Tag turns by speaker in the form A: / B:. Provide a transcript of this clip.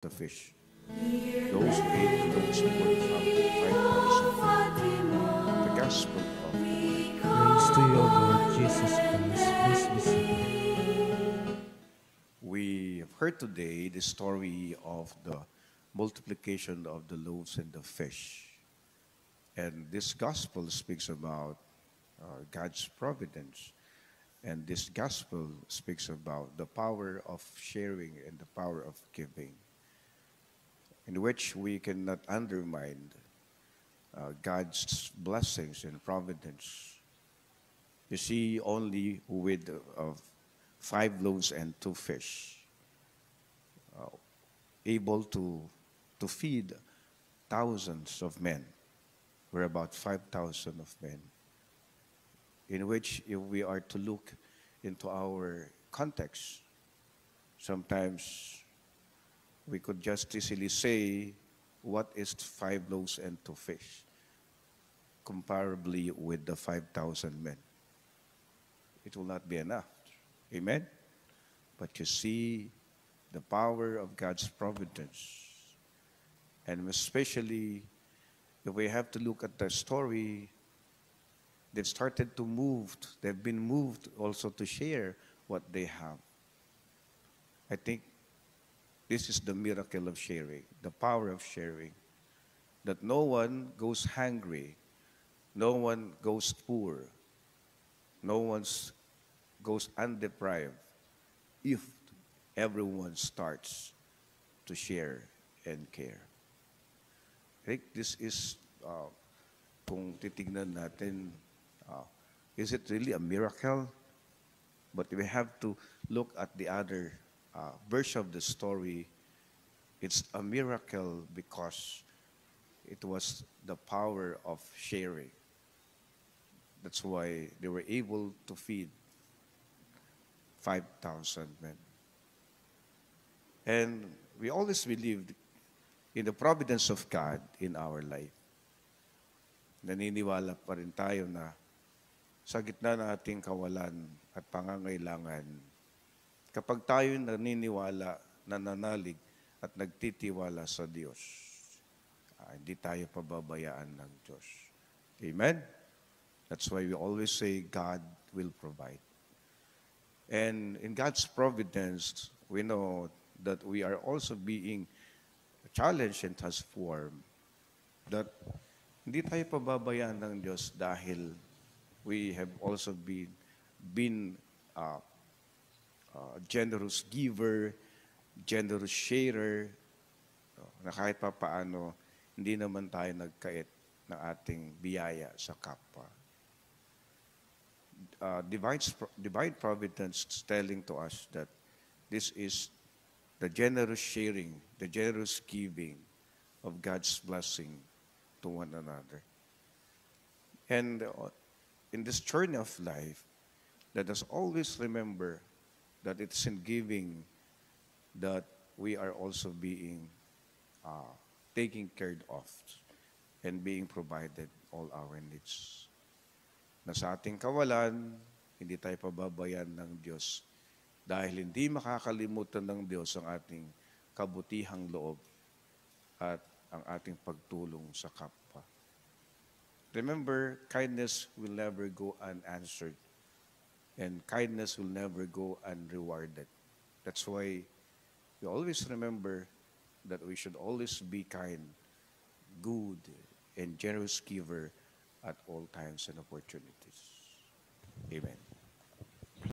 A: the fish. Those who ate the loaves were from 5,000. The Gospel of the Lord.
B: Praise to you, O Lord Jesus Christ. Please be seated.
A: We have heard today the story of the multiplication of the loaves and the fish. And this gospel speaks about God's providence. And this gospel speaks about the power of sharing and the power of giving, in which we cannot undermine God's blessings and providence. You see, only with 5 loaves and 2 fish, able to feed thousands of men. We're about 5,000 of men, in which if we are to look into our context, sometimes we could just easily say, what is 5 loaves and 2 fish, comparably with the 5,000 men? It will not be enough. Amen? But you see the power of God's providence. And especially if we have to look at the story, they've started to move. They've been moved also to share what they have. I think this is the miracle of sharing, the power of sharing. That no one goes hungry, no one goes poor, no one goes undeprived if everyone starts to share and care. I think this is, kung titignan natin, is it really a miracle? But we have to look at the other version of the story. It's a miracle because it was the power of sharing. That's why they were able to feed 5,000 men. And we always believed in the providence of God in our life. Naniniwala pa rin tayo na sa gitna ng ating kawalan at pangangailangan, kapag tayo naniniwala, nananalig at nagtitiwala sa Diyos, hindi tayo pababayaan ng Diyos. Amen? That's why we always say God will provide. And in God's providence, we know that we are also being challenged and transformed, that hindi tayo pababayaan ng Diyos dahil we have also been generous giver, generous sharer, na kahit pa paano, hindi naman tayo nagkait ng ating biyaya sa kapwa. Divine providence is telling to us that this is the generous sharing, the generous giving of God's blessing to one another. And in this journey of life, let us always remember that it's in giving that we are also being taken care of and being provided all our needs. Na sa ating kawalan, hindi tayo pababayan ng Diyos dahil hindi makakalimutan ng Diyos ang ating kabutihang loob at ang ating pagtulong sa kapwa. Remember, kindness will never go unanswered, and kindness will never go unrewarded. That's why we always remember that we should always be kind, good, and generous giver at all times and opportunities. Amen.